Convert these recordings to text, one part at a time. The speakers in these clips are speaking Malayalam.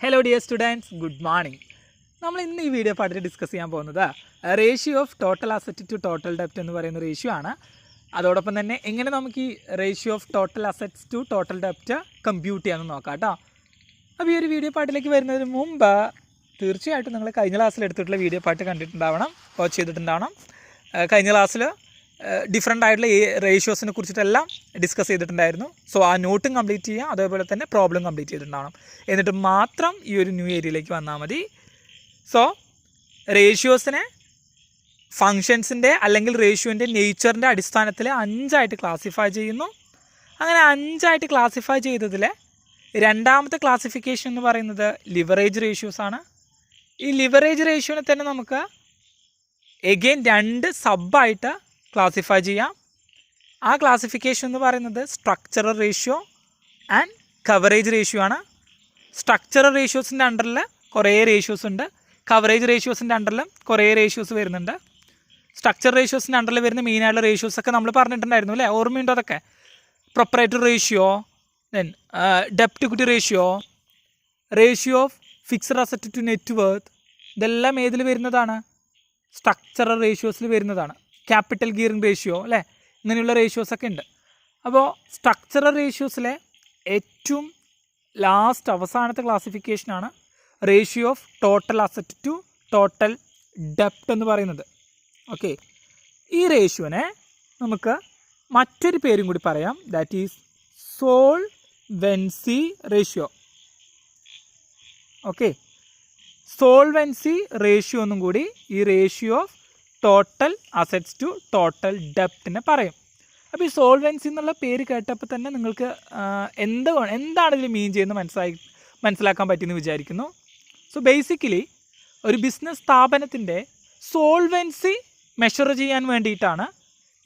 Hello dear students, good morning. നമ്മൾ ഇന്ന് ഈ വീഡിയോ പാട്ടിൽ ഡിസ്കസ് ചെയ്യാൻ പോകുന്നത് ratio of total asset to total ഡെപ്റ്റ് എന്ന് പറയുന്ന റേഷ്യോ ആണ്. അതോടൊപ്പം തന്നെ എങ്ങനെ നമുക്ക് ഈ ratio of total assets to total ഡെപ്റ്റ് കമ്പ്യൂട്ട് ചെയ്യാമെന്ന് നോക്കാം കേട്ടോ. അപ്പോൾ ഈ ഒരു വീഡിയോ പാട്ടിലേക്ക് വരുന്നതിന് മുമ്പ് തീർച്ചയായിട്ടും നിങ്ങൾ കഴിഞ്ഞ ക്ലാസ്സിൽ എടുത്തിട്ടുള്ള വീഡിയോ പാട്ട് കണ്ടിട്ടുണ്ടാവണം, വാച്ച് ചെയ്തിട്ടുണ്ടാവണം. കഴിഞ്ഞ ക്ലാസ്സിൽ ഡിഫറെൻ്റ് ആയിട്ടുള്ള റേഷ്യോസിനെ കുറിച്ചിട്ടെല്ലാം ഡിസ്കസ് ചെയ്തിട്ടുണ്ടായിരുന്നു. സോ ആ നോട്ടും കംപ്ലീറ്റ് ചെയ്യുക, അതേപോലെ തന്നെ പ്രോബ്ലം കംപ്ലീറ്റ് ചെയ്തിട്ടുണ്ടാവണം. എന്നിട്ട് മാത്രം ഈ ഒരു ന്യൂ ഏരിയയിലേക്ക് വന്നാൽ മതി. സോ റേഷ്യോസിനെ ഫങ്ഷൻസിൻ്റെ അല്ലെങ്കിൽ റേഷ്യോൻ്റെ നേച്ചറിൻ്റെ അടിസ്ഥാനത്തിൽ 5 ക്ലാസിഫൈ ചെയ്യുന്നു. അങ്ങനെ 5 ക്ലാസിഫൈ ചെയ്തതിൽ രണ്ടാമത്തെ ക്ലാസിഫിക്കേഷൻ എന്ന് പറയുന്നത് ലിവറേജ് റേഷ്യോസാണ്. ഈ ലിവറേജ് റേഷ്യോനെ തന്നെ നമുക്ക് എഗെയിൻ 2 സബ്ബായിട്ട് ക്ലാസിഫൈ ചെയ്യാം. ആ ക്ലാസിഫിക്കേഷൻ എന്ന് പറയുന്നത് structural ratio and coverage ratio ആണ്. സ്ട്രക്ചറൽ റേഷ്യോസിൻ്റെ അണ്ടറിൽ കുറേ റേഷ്യോസ് ഉണ്ട്, കവറേജ് റേഷ്യോസിൻ്റെ അണ്ടറിലും കുറേ റേഷ്യോസ് വരുന്നുണ്ട്. സ്ട്രക്ചർ റേഷ്യോസിൻ്റെ അണ്ടറിൽ വരുന്ന മെയിനായിട്ടുള്ള റേഷ്യോസൊക്കെ നമ്മൾ പറഞ്ഞിട്ടുണ്ടായിരുന്നു അല്ലേ, ഓർമ്മയുണ്ടോ അതൊക്കെ? പ്രൊപ്പറേറ്ററി റേഷ്യോ, ദെൻ ഡെപ്റ്റ് equity ratio, ratio of fixed asset to net worth, ഇതെല്ലാം ഏതിൽ വരുന്നതാണ്? സ്ട്രക്ചറൽ റേഷ്യോസിൽ വരുന്നതാണ്. ക്യാപിറ്റൽ ഗിയറിംഗ് റേഷ്യോ അല്ലേ, ഇങ്ങനെയുള്ള റേഷ്യോസൊക്കെ ഉണ്ട്. അപ്പോൾ സ്ട്രക്ചറൽ റേഷ്യോസിലെ ഏറ്റവും ലാസ്റ്റ് അവസാനത്തെ ക്ലാസിഫിക്കേഷനാണ് ratio of total asset to total ഡെപ്റ്റ് എന്ന് പറയുന്നത്. ഓക്കെ, ഈ റേഷ്യോനെ നമുക്ക് മറ്റൊരു പേരും കൂടി പറയാം, that is solvency ratio. Okay, solvency ratio എന്നും കൂടി ഈ ratio of total assets to total പറയും. അപ്പോൾ ഈ സോൾവെൻസി എന്നുള്ള പേര് കേട്ടപ്പോൾ തന്നെ നിങ്ങൾക്ക് എന്താണ് ഇതിൽ മീൻ ചെയ്യുന്നത് മനസ്സിലാക്കാൻ പറ്റിയെന്ന് വിചാരിക്കുന്നു. സോ ബേസിക്കലി ഒരു ബിസിനസ് സ്ഥാപനത്തിൻ്റെ സോൾവെൻസി മെഷർ ചെയ്യാൻ വേണ്ടിയിട്ടാണ്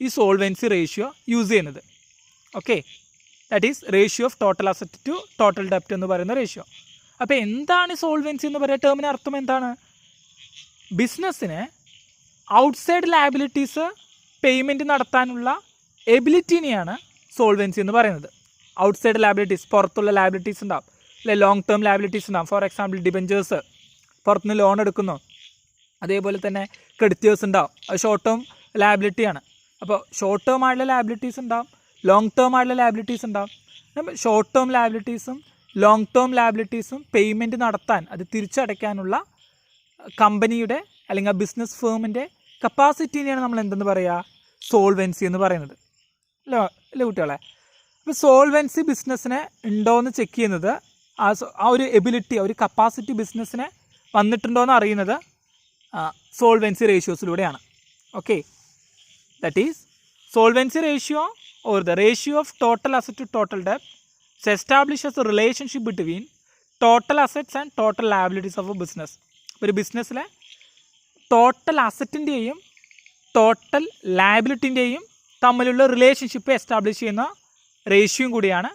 ഈ സോൾവെൻസി റേഷ്യോ യൂസ് ചെയ്യുന്നത്. Okay, that is ratio of total asset to total ഡെപ്റ്റ് എന്ന് പറയുന്ന റേഷ്യോ. അപ്പോൾ എന്താണ് സോൾവെൻസി എന്ന് പറയുന്ന ടേമിന് അർത്ഥം എന്താണ്? ബിസിനസ്സിന് ഔട്ട്സൈഡ് ലയബിലിറ്റീസ് പേയ്മെൻറ്റ് നടത്താനുള്ള എബിലിറ്റിനെയാണ് സോൾവെൻസി എന്ന് പറയുന്നത്. ഔട്ട്സൈഡ് ലയബിലിറ്റീസ്, പുറത്തുള്ള ലയബിലിറ്റീസ് ഉണ്ടാവും അല്ലെ, ലോങ് ടേം ലയബിലിറ്റീസ് ഉണ്ടാവും. ഫോർ എക്സാമ്പിൾ ഡിബഞ്ചേഴ്സ്, പുറത്തുനിന്ന് ലോൺ എടുക്കുന്നു. അതേപോലെ തന്നെ ക്രെഡിറ്റേഴ്സ് ഉണ്ടാവും, അത് ഷോർട്ട് ടേം ലയബിലിറ്റിയാണ്. അപ്പോൾ ഷോർട്ട് ടേം ആയിട്ടുള്ള ലയബിലിറ്റീസ് ഉണ്ടാവും, ലോങ് ടേം ആയിട്ടുള്ള ലയബിലിറ്റീസ് ഉണ്ടാവും. ഷോർട്ട് ടേം ലയബിലിറ്റീസും ലോങ് ടേം ലയബിലിറ്റീസും പേയ്മെൻറ്റ് നടത്താൻ, അത് തിരിച്ചടയ്ക്കാനുള്ള കമ്പനിയുടെ അല്ലെങ്കിൽ ആ ബിസിനസ് ഫേമിൻ്റെ കപ്പാസിറ്റിനെയാണ് നമ്മൾ എന്തെന്ന് പറയുക? സോൾവെൻസി എന്ന് പറയുന്നത് അല്ലേ കുട്ടികളെ? അപ്പോൾ സോൾവെൻസി ബിസിനസ്സിനെ ഉണ്ടോ എന്ന് ചെക്ക് ചെയ്യുന്നത്, ആ ഒരു എബിലിറ്റി, ഒരു കപ്പാസിറ്റി ബിസിനസ്സിനെ വന്നിട്ടുണ്ടോ എന്ന് അറിയുന്നത് സോൾവെൻസി റേഷ്യോസിലൂടെയാണ്. Okay, that is solvency ratio or the ratio of total asset to total ഡെപ്റ്റ് establishes a relationship between total assets and total liabilities of a business. ഒരു ബിസിനസ്സിലെ ടോട്ടൽ അസറ്റിൻ്റെയും ടോട്ടൽ ലയബിലിറ്റിൻ്റെയും തമ്മിലുള്ള റിലേഷൻഷിപ്പ് എസ്റ്റാബ്ലിഷ് ചെയ്യുന്ന റേഷ്യോയും കൂടിയാണ്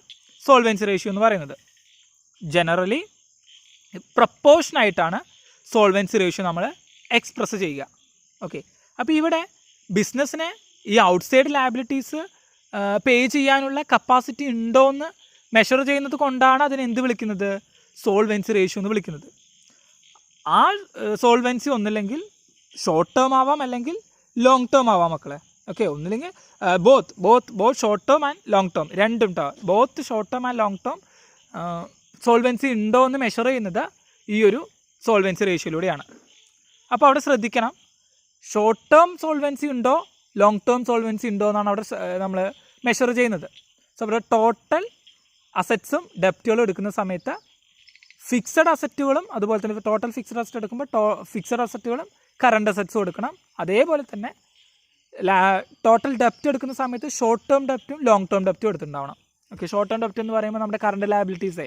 സോൾവെൻസി റേഷ്യോ എന്ന് പറയുന്നത്. ജനറലി പ്രപ്പോർഷനായിട്ടാണ് സോൾവെൻസി റേഷ്യോ നമ്മൾ എക്സ്പ്രസ് ചെയ്യുക. ഓക്കെ, അപ്പോൾ ഇവിടെ ബിസിനസ്സിനെ ഈ ഔട്ട്സൈഡ് ലയബിലിറ്റീസ് പേ ചെയ്യാനുള്ള കപ്പാസിറ്റി ഉണ്ടോ എന്ന് മെഷർ ചെയ്യുന്നത് കൊണ്ടാണ് അതിനെ എന്ത് വിളിക്കുന്നത്? സോൾവെൻസി റേഷ്യോ എന്ന് വിളിക്കുന്നത്. ആ സോൾവെൻസി ഒന്നില്ലെങ്കിൽ ഷോർട്ട് ടേം ആവാം, അല്ലെങ്കിൽ ലോങ് ടേം ആവാം മക്കളെ. ഓക്കെ, ഒന്നില്ലെങ്കിൽ both short term and long term രണ്ടും ഉണ്ടാവും. Both short term and long term solvency ഉണ്ടോ എന്ന് മെഷർ ചെയ്യുന്നത് ഈ ഒരു സോൾവെൻസി റേഷ്യോയിലൂടെയാണ്. അപ്പോൾ അവിടെ ശ്രദ്ധിക്കണം, ഷോർട്ട് ടേം സോൾവെൻസി ഉണ്ടോ ലോങ് ടേം സോൾവെൻസി ഉണ്ടോ എന്നാണ് അവിടെ നമ്മൾ മെഷർ ചെയ്യുന്നത്. സോ അവിടെ ടോട്ടൽ അസറ്റ്സും ഡെപ്റ്റുകളും എടുക്കുന്ന സമയത്ത് ഫിക്സഡ് അസറ്റുകളും, അതുപോലെ തന്നെ ടോട്ടൽ ഫിക്സഡ് അസറ്റ് എടുക്കുമ്പോൾ ഫിക്സഡ് അസറ്റുകളും കറണ്ട് അസറ്റ്സും എടുക്കണം. അതേപോലെ തന്നെ ടോട്ടൽ ഡെപ്റ്റ് എടുക്കുന്ന സമയത്ത് ഷോർട്ട് ടേം ഡെപ്റ്റും ലോങ് ടേം ഡെപ്റ്റും എടുത്തിട്ടുണ്ടാവണം. ഓക്കെ, ഷോർട്ട് ടേം ഡെപ്റ്റ് എന്ന് പറയുമ്പോൾ നമ്മുടെ കറണ്ട് ലയബിലിറ്റീസേ,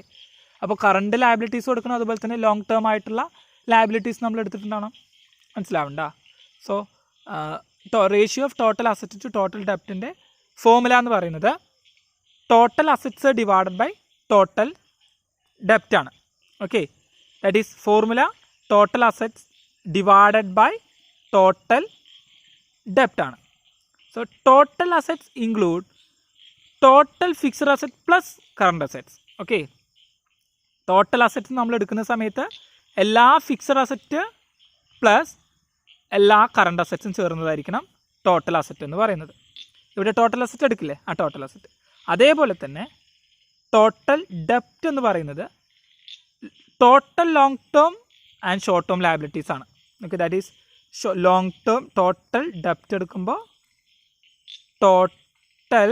അപ്പോൾ കറണ്ട് ലയബിലിറ്റീസും എടുക്കണം, അതുപോലെ തന്നെ ലോങ് ടേം ആയിട്ടുള്ള ലയബിലിറ്റീസ് നമ്മൾ എടുത്തിട്ടുണ്ടാവണം. മനസ്സിലാവണ്ട? So ratio of total asset to total ഡെപ്റ്റിൻ്റെ ഫോർമുല എന്ന് പറയുന്നത് total assets divided by total ഡെപ്റ്റ് ആണ്. Okay, that is formula total assets divided by total ഡെപ്റ്റ് ആണ്. So total assets include total fixed asset plus current assets. Okay, total asset നമ്മൾ എടുക്കുന്ന സമയത്ത് എല്ലാ ഫിക്സഡ് അസറ്റ് പ്ലസ് എല്ലാ കറണ്ട് അസറ്റ്സും ചേർന്നതായിരിക്കണം ടോട്ടൽ അസറ്റ് എന്ന് പറയുന്നത്. ഇവിടെ ടോട്ടൽ അസറ്റ് എടുക്കില്ലേ, ആ ടോട്ടൽ അസറ്റ്. അതേപോലെ തന്നെ ടോട്ടൽ ഡെപ്റ്റ് എന്ന് പറയുന്നത് total long term and short term liabilities ആണ്. Okay, that is long term total ഡെപ്റ്റ് എടുക്കുമ്പോൾ total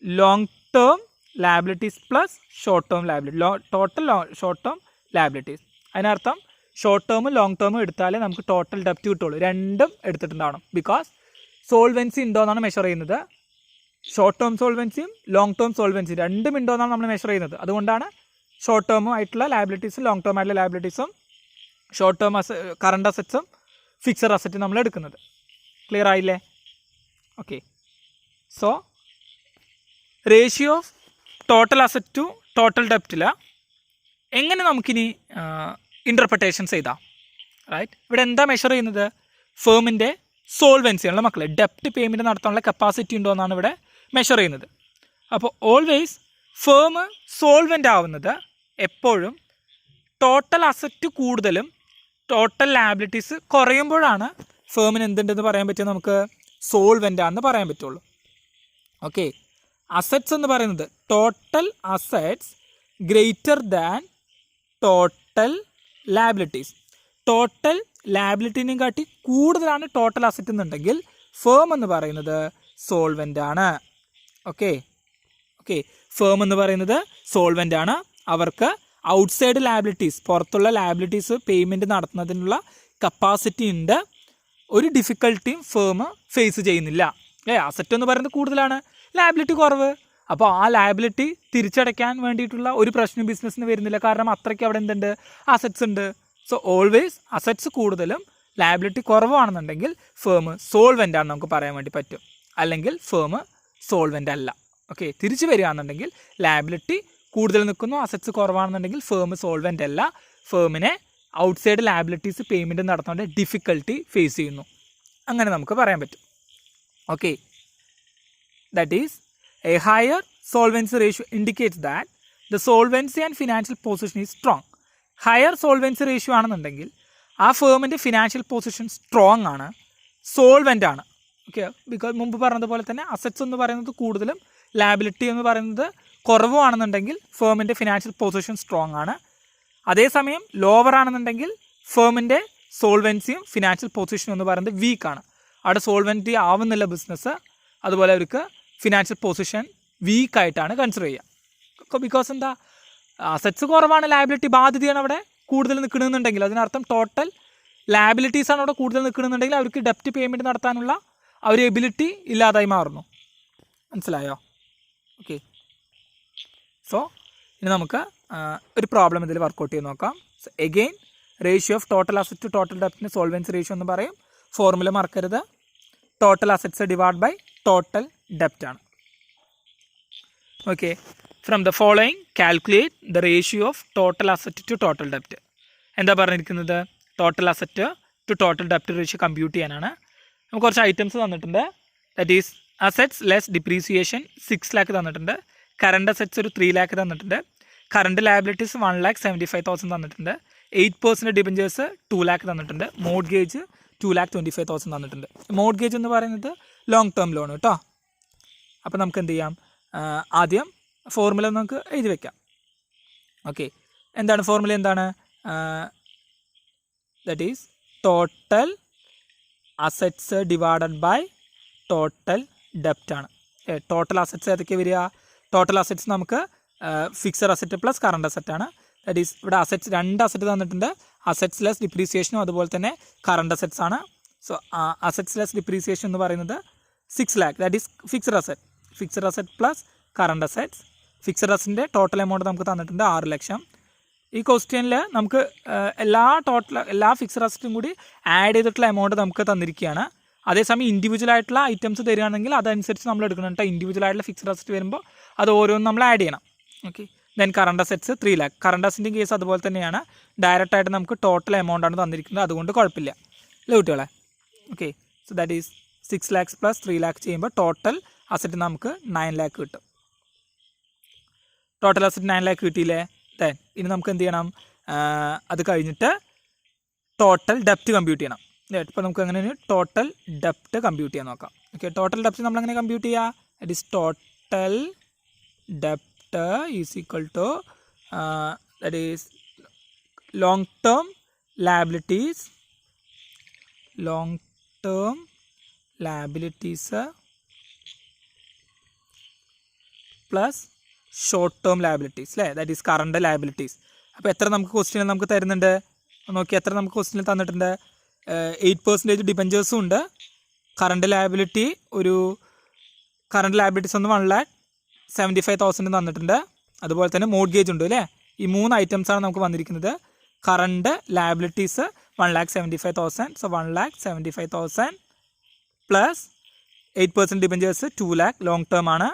long term liabilities plus short term liability, total short term liabilities. അതിനർത്ഥം ഷോർട്ട് ടേമും ലോങ് ടേമും എടുത്താലേ നമുക്ക് ടോട്ടൽ ഡെപ്റ്റ് കിട്ടുള്ളൂ. രണ്ടും എടുത്തിട്ടുണ്ടാവണം. ബിക്കോസ് സോൾവൻസി ഉണ്ടോ എന്നാണ് മെഷർ ചെയ്യുന്നത്. ഷോർട്ട് ടേം സോൾവൻസിയും ലോങ് ടേം സോൾവൻസിയും രണ്ടും ഉണ്ടോ എന്നാണ് നമ്മൾ മെഷർ ചെയ്യുന്നത്. അതുകൊണ്ടാണ് ഷോർട്ട് ടേമും ആയിട്ടുള്ള ലയബിലിറ്റീസും ലോങ് ടേം ആയിട്ടുള്ള ലയബിലിറ്റീസും ഷോർട്ട് ടേം കറണ്ട് അസറ്റ്സും ഫിക്സഡ് അസറ്റും നമ്മൾ എടുക്കുന്നത്. ക്ലിയർ ആയില്ലേ? Okay, so ratio of total asset to total ഡെപ്റ്റിൽ എങ്ങനെ നമുക്കിനി ഇൻ്റർപ്രിട്ടേഷൻസ് ചെയ്താം? റൈറ്റ്, ഇവിടെ എന്താ മെഷർ ചെയ്യുന്നത്? ഫേമിൻ്റെ സോൾവൻസിയാണല്ലോ മക്കളെ. ഡെപ്റ്റ് പേയ്മെൻറ്റ് നടത്താനുള്ള കപ്പാസിറ്റി ഉണ്ടോ എന്നാണ് ഇവിടെ മെഷർ ചെയ്യുന്നത്. അപ്പോൾ ഓൾവേസ് ഫേം സോൾവെൻ്റ് ആവുന്നത് എപ്പോഴും ടോട്ടൽ അസറ്റ് കൂടുതലും ടോട്ടൽ ലയബിലിറ്റീസ് കുറയുമ്പോഴാണ് ഫേമിന് എന്തുണ്ടെന്ന് പറയാൻ പറ്റുക, നമുക്ക് സോൾവെൻ്റ് ആണെന്ന് പറയാൻ പറ്റുള്ളൂ. ഓക്കെ, അസറ്റ്സ് എന്ന് പറയുന്നത് total assets greater than total liabilities. Total ലയബിലിറ്റീനെയും കാട്ടി കൂടുതലാണ് ടോട്ടൽ അസറ്റ് എന്നുണ്ടെങ്കിൽ ഫേം എന്ന് പറയുന്നത് സോൾവെൻ്റ് ആണ്. ഓക്കെ ഓക്കെ, ഫേം എന്ന് പറയുന്നത് സോൾവെൻ്റ് ആണ്. അവർക്ക് ഔട്ട്സൈഡ് ലയബിലിറ്റീസ്, പുറത്തുള്ള ലയബിലിറ്റീസ് പേയ്മെൻറ്റ് നടത്തുന്നതിനുള്ള കപ്പാസിറ്റി ഉണ്ട്. ഒരു ഡിഫിക്കൽട്ടിയും ഫേം ഫേസ് ചെയ്യുന്നില്ല. അസറ്റ് എന്ന് പറയുന്നത് കൂടുതലാണ്, ലയബിലിറ്റി കുറവ്. അപ്പോൾ ആ ലയബിലിറ്റി തിരിച്ചടയ്ക്കാൻ വേണ്ടിയിട്ടുള്ള ഒരു പ്രശ്നം ബിസിനസ്സിന് വരുന്നില്ല. കാരണം അത്രയ്ക്ക് അവിടെ എന്തുണ്ട്, അസറ്റ്സ് ഉണ്ട്. സോ ഓൾവേസ് അസറ്റ്സ് കൂടുതലും ലയബിലിറ്റി കുറവാണെന്നുണ്ടെങ്കിൽ ഫേം സോൾവെൻ്റ് ആണ് നമുക്ക് പറയാൻ വേണ്ടി പറ്റും. അല്ലെങ്കിൽ ഫേം സോൾവെൻ്റ് അല്ല. ഓക്കെ, തിരിച്ചു വരികയാണെന്നുണ്ടെങ്കിൽ ലയബിലിറ്റി കൂടുതൽ നിൽക്കുന്നു, അസറ്റ്സ് കുറവാണെന്നുണ്ടെങ്കിൽ ഫേം സോൾവെൻ്റ് അല്ല. ഫേമിനെ ഔട്ട്സൈഡ് ലയബിലിറ്റീസ് പേയ്മെൻറ്റ് നടത്തുന്നതിൻ്റെ ഡിഫിക്കൽട്ടി ഫേസ് ചെയ്യുന്നു. അങ്ങനെ നമുക്ക് പറയാൻ പറ്റും. Okay, that is a higher solvency ratio indicates that the solvency and financial position is strong. Higher solvency ratio ആണെന്നുണ്ടെങ്കിൽ ആ ഫേമിൻ്റെ ഫിനാൻഷ്യൽ പൊസിഷൻ സ്ട്രോങ് ആണ്, സോൾവെൻ്റ് ആണ്. ഓക്കെ, ബിക്കോസ് മുമ്പ് പറഞ്ഞതുപോലെ തന്നെ അസറ്റ്സ് എന്ന് പറയുന്നത് കൂടുതലും ലയബിലിറ്റി എന്ന് പറയുന്നത് കുറവുമാണെന്നുണ്ടെങ്കിൽ ഫേമിൻ്റെ ഫിനാൻഷ്യൽ പൊസിഷൻ സ്ട്രോങ് ആണ്. അതേസമയം ലോവർ ആണെന്നുണ്ടെങ്കിൽ ഫേമിൻ്റെ സോൾവൻസിയും ഫിനാൻഷ്യൽ പൊസിഷനും എന്ന് പറയുന്നത് വീക്കാണ്. അവിടെ സോൾവെൻറ്റി ആവുന്നില്ല ബിസിനസ്, അതുപോലെ അവർക്ക് ഫിനാൻഷ്യൽ പൊസിഷൻ വീക്കായിട്ടാണ് കൺസിഡർ ചെയ്യുക. ബിക്കോസ് എന്താ, അസറ്റ്സ് കുറവാണ്, ലയബിലിറ്റി ബാധ്യതയാണ് അവിടെ കൂടുതൽ നിൽക്കണമെന്നുണ്ടെങ്കിൽ അതിനർത്ഥം ടോട്ടൽ ലയബിലിറ്റീസാണ് അവിടെ കൂടുതൽ നിൽക്കണമെന്നുണ്ടെങ്കിൽ അവർക്ക് ഡെപ്റ്റ് പേയ്മെൻറ്റ് നടത്താനുള്ള ആ ഒരു എബിലിറ്റി ഇല്ലാതായി മാറുന്നു. മനസ്സിലായോ? ഓക്കെ, സോ ഇനി നമുക്ക് ഒരു പ്രോബ്ലം ഇതിൽ വർക്കൗട്ട് ചെയ്ത് നോക്കാം. So again ratio of total asset to total ഡെപ്റ്റിന് സോൾവൻസി റേഷ്യോ എന്ന് പറയും. ഫോർമുല മറക്കരുത്, total assets divide by total ഡെപ്റ്റ് ആണ്. Okay, from the following calculate the ratio of total asset to total ഡെപ്റ്റ്. എന്താ പറഞ്ഞിരിക്കുന്നത്? ടോട്ടൽ അസറ്റ് ടു ടോട്ടൽ ഡെപ്റ്റ് റേഷ്യോ കമ്പ്യൂട്ട് ചെയ്യാനാണ്. നമുക്ക് കുറച്ച് ഐറ്റംസ് തന്നിട്ടുണ്ട്. That is assets less depreciation 6 lakh തന്നിട്ടുണ്ട്. കറണ്ട് അസറ്റ്സ് ഒരു 3 lakh തന്നിട്ടുണ്ട്. കറണ്ട് ലയബിലിറ്റീസ് 1,75,000 തന്നിട്ടുണ്ട്. 8% ഡിബഞ്ചേഴ്സ് 2 lakh തന്നിട്ടുണ്ട്. മോഡ്ഗേജ് 2,25,000 തന്നിട്ടുണ്ട്. മോഡ്ഗേജ് എന്ന് പറയുന്നത് ലോങ് ടേം ലോൺ കേട്ടോ. അപ്പോൾ നമുക്ക് എന്ത് ചെയ്യാം, ആദ്യം ഫോർമുല നമുക്ക് എഴുതി വെക്കാം. ഓക്കെ, എന്താണ് ഫോർമുല? എന്താണ്? That is total assets divided by total ഡെപ്റ്റ് ആണ്. ടോട്ടൽ അസറ്റ്സ് ഏതൊക്കെ വരിക? ടോട്ടൽ അസറ്റ്സ് നമുക്ക് fixed asset plus current asset ആണ്. ദാറ്റ് ഈസ് ഇവിടെ അസറ്റ്സ് 2 അസറ്റ് തന്നിട്ടുണ്ട്. അസറ്റ്സ് ലെസ് ഡിപ്രീസിയേഷനും അതുപോലെ തന്നെ കറണ്ട് അസറ്റ്സ് ആണ്. സോ അസറ്റ്സ് ലെസ് ഡിപ്രീസിയേഷൻ എന്ന് പറയുന്നത് 6 lakh, that is fixed asset. Fixed asset plus current assets. ഫിക്സഡ് അസറ്റിൻ്റെ ടോട്ടൽ എമൗണ്ട് നമുക്ക് തന്നിട്ടുണ്ട് 6 ലക്ഷം. ഈ ക്വസ്റ്റ്യനിൽ നമുക്ക് എല്ലാ ഫിക്സഡ് അസറ്റും കൂടി ആഡ് ചെയ്തിട്ടുള്ള എമൗണ്ട് നമുക്ക് തന്നിരിക്കുകയാണ്. അതേസമയം ഇൻഡിവിജ്വൽ ആയിട്ടുള്ള ഐറ്റംസ് തരികയാണെങ്കിൽ അതനുസരിച്ച് നമ്മൾ എടുക്കണം കേട്ടോ. ഇൻഡിവിജ്വൽ ആയിട്ടുള്ള ഫിക്സഡ് അസറ്റ് വരുമ്പോൾ അത് ഓരോന്നും നമ്മൾ ആഡ് ചെയ്യണം. Okay, then current assets 3 lakh. Current അസറ്റിൻ്റെ കേസ് അതുപോലെ തന്നെയാണ്. ഡയറക്റ്റ് ആയിട്ട് നമുക്ക് ടോട്ടൽ എമൗണ്ട് ആണ് തന്നിരിക്കുന്നത്, അതുകൊണ്ട് കുഴപ്പമില്ല അല്ലേ കുട്ടികളെ? Okay, so that is 6 lakhs plus 3 lakh ചെയ്യുമ്പോൾ ടോട്ടൽ അസറ്റ് നമുക്ക് 9 lakh കിട്ടും. ടോട്ടൽ അസറ്റ് 9 lakh കിട്ടിയില്ലേ? ദെൻ ഇനി നമുക്ക് എന്ത് ചെയ്യണം, അത് കഴിഞ്ഞിട്ട് ടോട്ടൽ ഡെപ്റ്റ് കമ്പ്യൂട്ട് ചെയ്യണം. ഇപ്പോൾ നമുക്ക് അങ്ങനെ ടോട്ടൽ ഡെപ്റ്റ് കമ്പ്യൂട്ട് ചെയ്യാൻ നോക്കാം. ഓക്കെ, ടോട്ടൽ ഡെപ്റ്റ് നമ്മൾ എങ്ങനെ കമ്പ്യൂട്ട് ചെയ്യുക? ഇറ്റ് ഈസ് ടോട്ടൽ ഡെപ്റ്റ് is equal to that is long term liabilities plus short term liabilities അല്ലേ, ദാറ്റ് ഈസ് കറണ്ട് liabilities. അപ്പോൾ എത്ര നമുക്ക് ക്വസ്റ്റ്യൻ നമുക്ക് തരുന്നുണ്ട് നോക്കി, എത്ര നമുക്ക് ക്വസ്റ്റ്യൻ തന്നിട്ടുണ്ട്? 8% ഡിബഞ്ചേഴ്സും ഉണ്ട്. കറണ്ട് ലയബിലിറ്റി കറണ്ട് ലയബിലിറ്റീസ് ഒന്ന് 1,75,000 തന്നിട്ടുണ്ട്. അതുപോലെ തന്നെ മോർഗേജ് ഉണ്ട് അല്ലേ. ഈ 3 ഐറ്റംസാണ് നമുക്ക് വന്നിരിക്കുന്നത്. Current liabilities 1,75,000, so 1,75,000 plus 8% debentures 2 lakh long term ആണ്,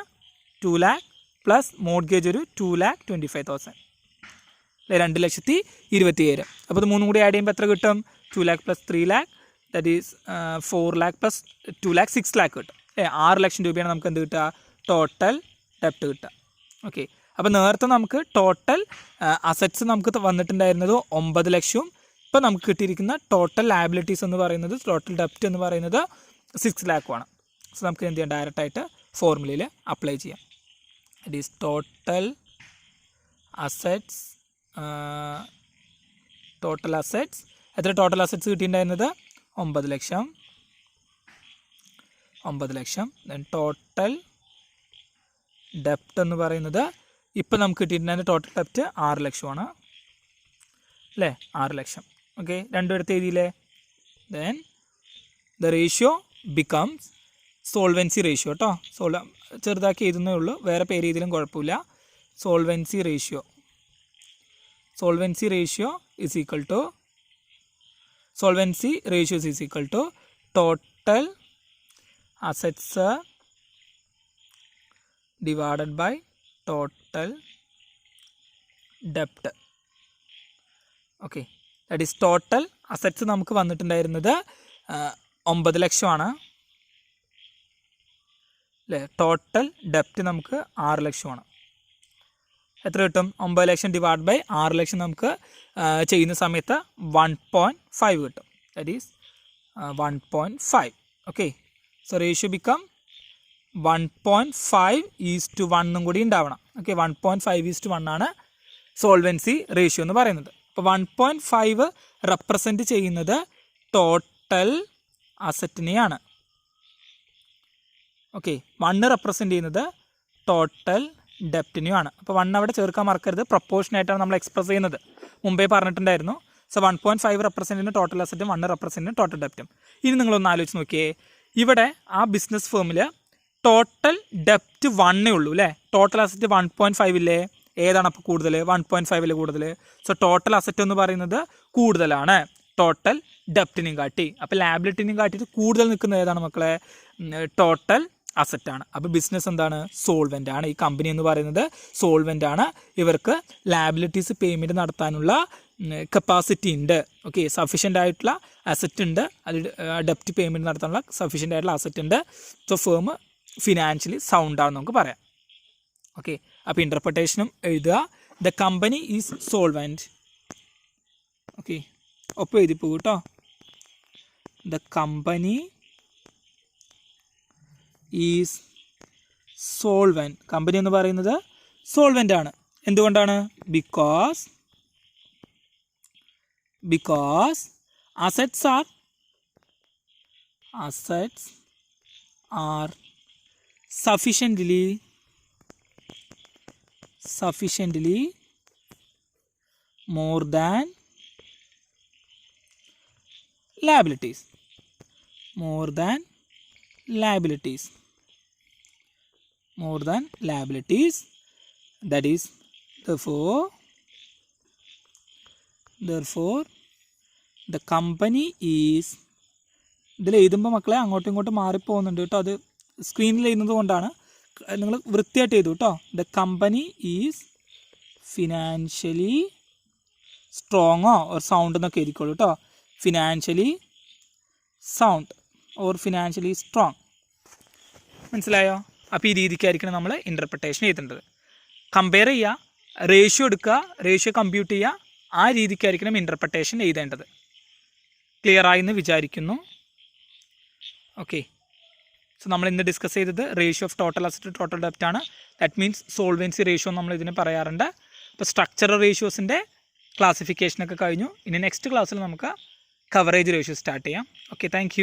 2 lakh പ്ലസ് മോർഗേജ് ഒരു 2,25,000 അല്ലേ, 2,27,000. അപ്പോൾ ഇത് 3 കൂടി ആഡ് ചെയ്യുമ്പോൾ എത്ര കിട്ടും? 2 lakh plus 3 lakh that is 4 lakh plus 2 lakh 6 lakh കിട്ടും. 6 ലക്ഷം രൂപയാണ് നമുക്ക് എന്ത് കിട്ടുക? ടോട്ടൽ ഡെപ്റ്റ് കിട്ടുക. ഓക്കെ, അപ്പോൾ നേരത്തെ നമുക്ക് ടോട്ടൽ അസറ്റ്സ് നമുക്ക് വന്നിട്ടുണ്ടായിരുന്നത് 9 ലക്ഷവും ഇപ്പോൾ നമുക്ക് കിട്ടിയിരിക്കുന്ന ടോട്ടൽ ലയബിലിറ്റീസ് എന്ന് പറയുന്നത്, ടോട്ടൽ ഡെപ്റ്റ് എന്ന് പറയുന്നത് 6 lakh-മാണ്. സോ നമുക്ക് എന്ത് ചെയ്യാം? ഡയറക്റ്റായിട്ട് ഫോർമുലയിൽ അപ്ലൈ ചെയ്യാം. ഇറ്റ് ഈസ് ടോട്ടൽ അസറ്റ്സ് എത്ര ടോട്ടൽ അസറ്റ്സ് കിട്ടിയിട്ടുണ്ടായിരുന്നത്? 9 ലക്ഷം. ദെൻ ടോട്ടൽ ഡെപ്റ്റ് എന്ന് പറയുന്നത് ഇപ്പം നമുക്ക് കിട്ടിയിട്ടുണ്ടായിരുന്ന ടോട്ടൽ ഡെപ്റ്റ് 6 ലക്ഷമാണ് അല്ലേ, 6 ലക്ഷം. ഓക്കെ, രണ്ടും എടുത്ത് എഴുതിയില്ലേ? Then the ratio becomes solvency ratio കേട്ടോ. ചെറുതാക്കി എഴുതുന്നേ ഉള്ളൂ, വേറെ പേര് എഴുതിയാലും കുഴപ്പമില്ല. Solvency ratio is equal to total assets divided by total debt. Okay, that is total assets നമുക്ക് വന്നിട്ടുണ്ടായിരുന്നത് 9 ലക്ഷമാണ് അല്ലേ. ടോട്ടൽ ഡെപ്റ്റ് നമുക്ക് 6 ലക്ഷമാണ്. എത്ര കിട്ടും? 9 ലക്ഷം ഡിവൈഡ് ബൈ 6 ലക്ഷം നമുക്ക് ചെയ്യുന്ന സമയത്ത് 1.5 കിട്ടും. That is 1.5. Okay, so ratio become 1.5:1 കൂടി ഉണ്ടാവണം. ഓക്കെ, 1.5:1 ആണ് സോൾവൻസി റേഷ്യോ എന്ന് പറയുന്നത്. അപ്പോൾ 1.5 റെപ്രസെൻറ്റ് ചെയ്യുന്നത് ടോട്ടൽ അസറ്റിനെയാണ്. ഓക്കെ, 1 റെപ്രസെൻറ്റ് ചെയ്യുന്നത് ടോട്ടൽ ഡെപ്റ്റിനെയാണ്. അപ്പോൾ 1 അവിടെ ചേർക്കാൻ മറക്കരുത്, പ്രൊപ്പോർഷനായിട്ടാണ് നമ്മൾ എക്സ്പ്രസ് ചെയ്യുന്നത്, മുമ്പേ പറഞ്ഞിട്ടുണ്ടായിരുന്നു. സോ 1.5 റെപ്രസെൻറ്റ് ചെയ്യുന്ന ടോട്ടൽ അസറ്റും 1 റെപ്രസെൻറ്റ് ചെയ്യുന്ന ടോട്ടൽ ഡെപ്റ്റും. ഇനി നിങ്ങളൊന്ന് ആലോചിച്ച് നോക്കിയേ, ഇവിടെ ആ ബിസിനസ് ഫേമിൽ ടോട്ടൽ ഡെപ്റ്റ് 1 ഉള്ളൂ അല്ലേ, ടോട്ടൽ അസറ്റ് 1.5 ഇല്ലേ. ഏതാണ് അപ്പോൾ കൂടുതൽ? 1.5 കൂടുതൽ. സോ ടോട്ടൽ അസറ്റ് എന്ന് പറയുന്നത് കൂടുതലാണ് ടോട്ടൽ ഡെപ്റ്റിനെയും കാട്ടി. അപ്പോൾ ലാബിലിറ്റിനെയും കാട്ടിയിട്ട് കൂടുതൽ നിൽക്കുന്നത് ഏതാണ് മക്കളെ? ടോട്ടൽ അസറ്റാണ്. അപ്പോൾ ബിസിനസ് എന്താണ്? സോൾവെൻ്റ് ആണ്. ഈ കമ്പനി എന്ന് പറയുന്നത് സോൾവെൻ്റ് ആണ്. ഇവർക്ക് ലാബിലിറ്റീസ് പേയ്മെൻറ്റ് നടത്താനുള്ള കപ്പാസിറ്റി ഉണ്ട്. ഓക്കെ, സഫീഷ്യൻ്റ് ആയിട്ടുള്ള അസറ്റ് ഉണ്ട്, അത് ഡെപ്റ്റ് പേയ്മെൻറ്റ് നടത്താനുള്ള സഫീഷ്യൻ്റ് ആയിട്ടുള്ള അസറ്റ് ഉണ്ട്. സോ ഫേം ഫിനാൻഷ്യലി സൗണ്ട് ആണെന്ന് നമുക്ക് പറയാം. ഓക്കെ, അപ്പോൾ ഇൻ്റർപ്രിട്ടേഷനും എഴുതുക. The company is solvent. Okay, ഒപ്പം എഴുതി പോകും കേട്ടോ. The company is solvent. Company എന്ന് പറയുന്നത് സോൾവെൻ്റ് ആണ്. എന്തുകൊണ്ടാണ്? Because assets are sufficiently more than liabilities. That is therefore the company is, ഇതിൽ എഴുതുമ്പോൾ മക്കളെ അങ്ങോട്ടും ഇങ്ങോട്ടും മാറിപ്പോകുന്നുണ്ട് കേട്ടോ, അത് സ്ക്രീനിൽ എഴുതുന്നത് കൊണ്ടാണ്. നിങ്ങൾ വൃത്തിയായിട്ട് എഴുതു കേട്ടോ. ദ കമ്പനി ഈസ് ഫിനാൻഷ്യലി സ്ട്രോങ്ങോ ഓർ സൗണ്ട് എന്നൊക്കെ എഴുതിക്കോളൂ കേട്ടോ. Financially sound or financially strong. മനസ്സിലായോ? അപ്പോൾ ഈ രീതിക്കായിരിക്കണം നമ്മൾ ഇൻ്റർപ്രിട്ടേഷൻ ചെയ്തിട്ടുള്ളത്. കമ്പയർ ചെയ്യുക റേഷ്യോ എടുക്കുക, റേഷ്യോ കമ്പ്യൂട്ട് ചെയ്യുക, ആ രീതിക്കായിരിക്കണം ഇൻ്റർപ്രിട്ടേഷൻ എഴുതേണ്ടത്. ക്ലിയർ ആയെന്ന് വിചാരിക്കുന്നു. ഓക്കെ, സോ നമ്മൾ ഇന്ന് ഡിസ്കസ് ചെയ്തത് ratio of total asset to total ഡെപ്റ്റ് ആണ്. ദാറ്റ് മീൻസ് സോൾവൻസി റേഷ്യോ നമ്മൾ ഇതിന് പറയാറുണ്ട്. അപ്പോൾ സ്ട്രക്ചറൽ റേഷ്യോസിൻ്റെ ക്ലാസിഫിക്കേഷനൊക്കെ കഴിഞ്ഞു. ഇനി നെക്സ്റ്റ് ക്ലാസ്സിൽ നമുക്ക് കവറേജ് റേഷ്യോ സ്റ്റാർട്ട് ചെയ്യാം. Okay, thank